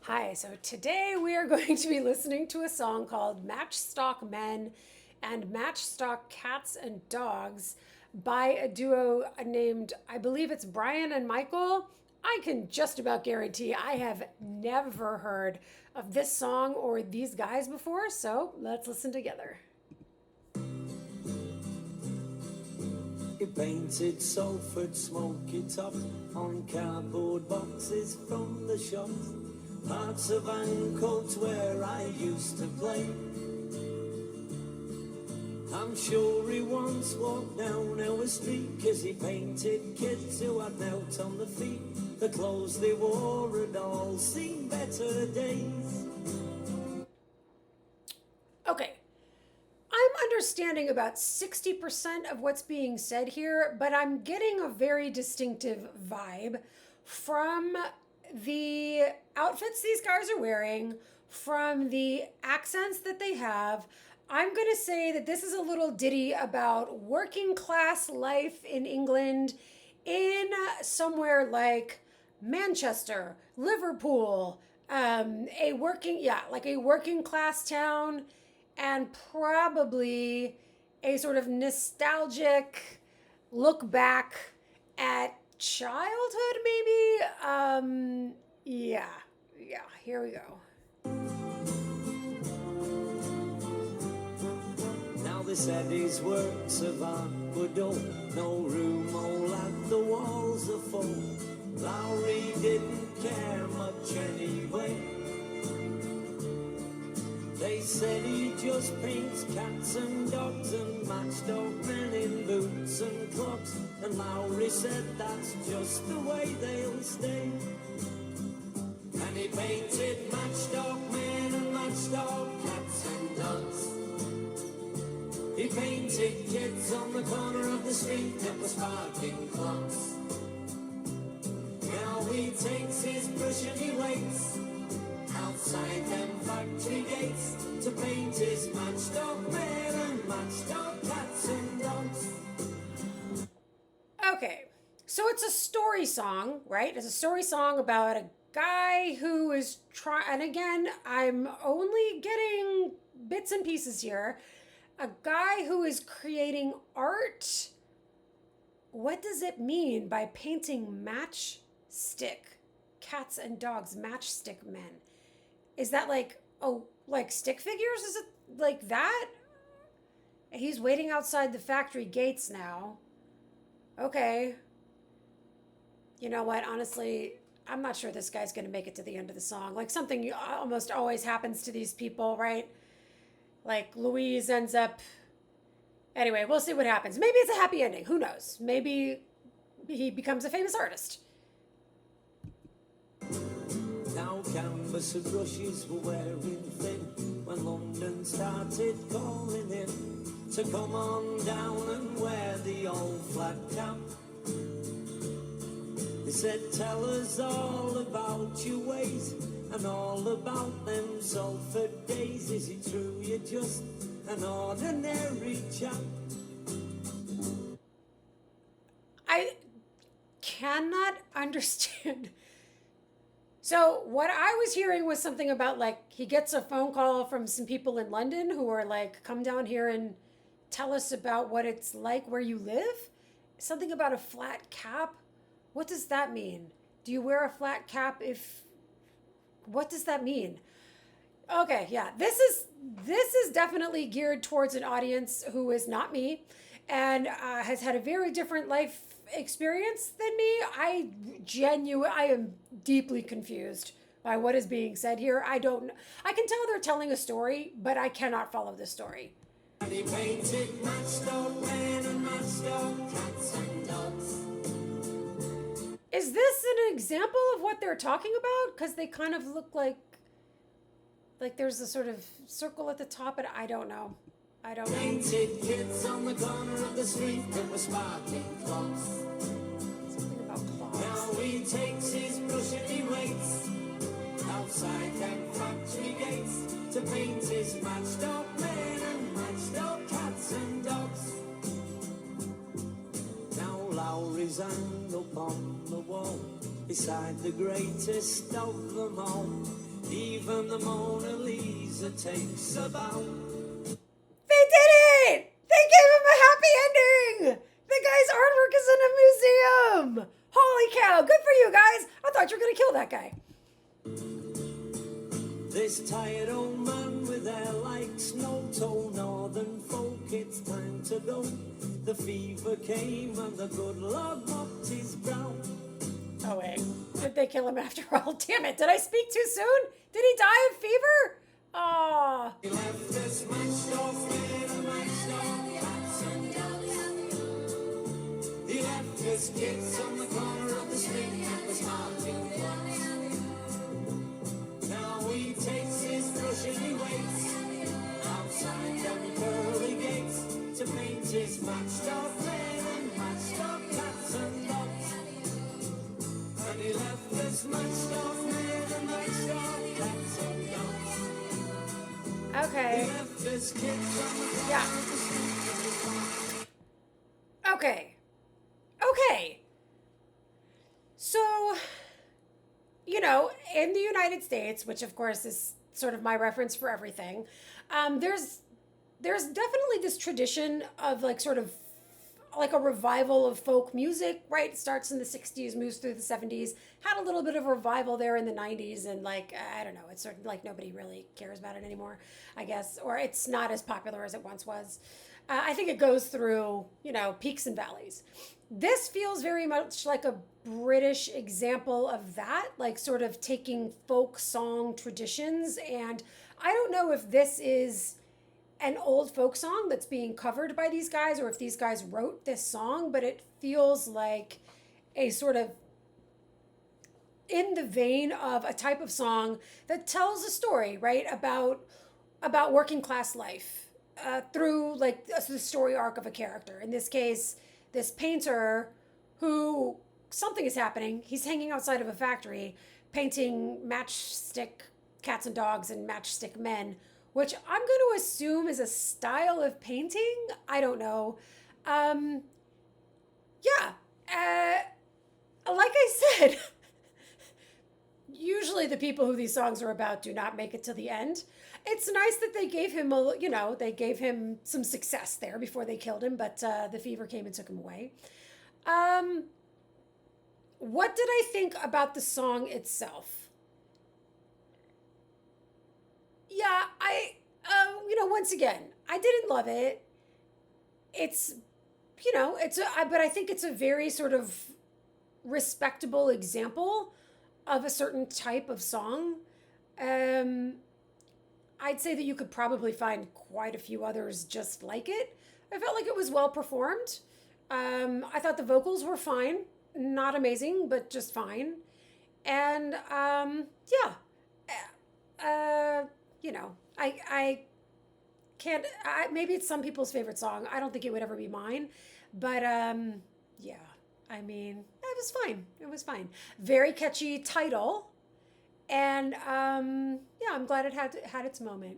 Hi, so today we are going to be listening to a song called Matchstock Men and Matchstock Cats and Dogs by a duo named, I believe it's Brian and Michael. I can just about guarantee I have never heard of this song or these guys before, so let's listen together. He painted Salford smoky top on cardboard boxes from the shops. Parts of Ancoats where I used to play. I'm sure he once walked down our street, 'cause he painted kids who had knelt on the feet. The clothes they wore had all seen better days. Okay, I'm understanding about 60% of what's being said here, but I'm getting a very distinctive vibe from the outfits these guys are wearing, from the accents that they have. I'm going to say that this is a little ditty about working class life in England in somewhere like Manchester, Liverpool, like a working class town, and probably a sort of nostalgic look back at childhood, maybe. Yeah, here we go. Now they said his works of art were dull, no room all at the walls are full. Lowry didn't care much anyway. They said he just paints cats and dogs and matched-up men in boots and clogs. And Lowry said that's just the way they'll stay. And he painted matched-up men and matched-up cats and dogs. He painted kids on the corner of the street that was sparking clocks. Now he takes his brush and he waits outside them factory gates to paint his matched up men and matched up cats and dogs. Okay, so it's a story song, right? It's a story song about a guy who is trying, and again, I'm only getting bits and pieces here. A guy who is creating art. What does it mean by painting matchstick cats and dogs, matchstick men? Is that like, oh, like stick figures? Is it like that? He's waiting outside the factory gates now. Okay. You know what? Honestly, I'm not sure this guy's going to make it to the end of the song. Like something almost always happens to these people, right? Like Louise ends up. Anyway, we'll see what happens. Maybe it's a happy ending. Who knows? Maybe he becomes a famous artist. Now canvas and brushes were wearing thin when London started calling him to come on down and wear the old flat cap. They said, tell us all about your ways and all about them Salford days. Is it true you're just an ordinary chap? I cannot understand. So what I was hearing was something about like he gets a phone call from some people in London who are like, come down here and tell us about what it's like where you live. Something about a flat cap. What does that mean? Do you wear a flat cap if what does that mean? Okay, yeah. This is definitely geared towards an audience who is not me and has had a very different life experience than me. I am deeply confused by what is being said here. I can tell they're telling a story, but I cannot follow this story. And he painted matched up men and matched up cats and dogs. Is this an example of what they're talking about? Because they kind of look like there's a sort of circle at the top, but I don't know. Painted kids on the corner of the street that were sparking clocks. Something about clocks. Now he takes his brush and he waits outside them factory gates to paint his matched up men and matched up cats and dogs. Now Lowry's hung up on the wall beside the greatest of them all. Even the Mona Lisa takes a bow. They did it! They gave him a happy ending! The guy's artwork is in a museum! Holy cow, good for you guys! I thought you were gonna kill that guy. This tired old man with hair like snow told northern folk it's time to go. The fever came and the good Lord mopped his brow. Oh wait, did they kill him after all? Damn it, did I speak too soon? Did he die of fever? Aw. He left this matched off with a matched off cats and dogs. He left his kids on the corner of the street and was marching clocks. Now he takes his brush and he waits outside them pearly gates to paint his matched off men and matched off cats and dogs. And he left this matched off men and matched off cats and dogs. Okay. He left his kids on the corner Yeah. of the street. Okay. Okay. So, you know, in the United States, which of course is sort of my reference for everything, there's definitely this tradition of like sort of like a revival of folk music, right? It starts in the 60s, moves through the 70s, had a little bit of a revival there in the 90s, and like, I don't know, it's sort of like nobody really cares about it anymore, I guess, or it's not as popular as it once was. I think it goes through, you know, peaks and valleys. This feels very much like a British example of that, like sort of taking folk song traditions. And I don't know if this is an old folk song that's being covered by these guys or if these guys wrote this song, but it feels like a sort of in the vein of a type of song that tells a story, right, about working class life through like the story arc of a character. In this case, this painter who something is happening. He's hanging outside of a factory painting matchstick cats and dogs and matchstick men, which I'm going to assume is a style of painting. I don't know. Yeah. Like I said, usually the people who these songs are about do not make it to the end. It's nice that they gave him they gave him some success there before they killed him, but the fever came and took him away. What did I think about the song itself? Yeah, once again, I didn't love it. It's, but I think it's a very sort of respectable example of a certain type of song. I'd say that you could probably find quite a few others just like it. I felt like it was well performed. I thought the vocals were fine. Not amazing, but just fine. And, I can't, maybe it's some people's favorite song. I don't think it would ever be mine. But, yeah, I mean, it was fine. It was fine. Very catchy title. And, I'm glad it had its moment.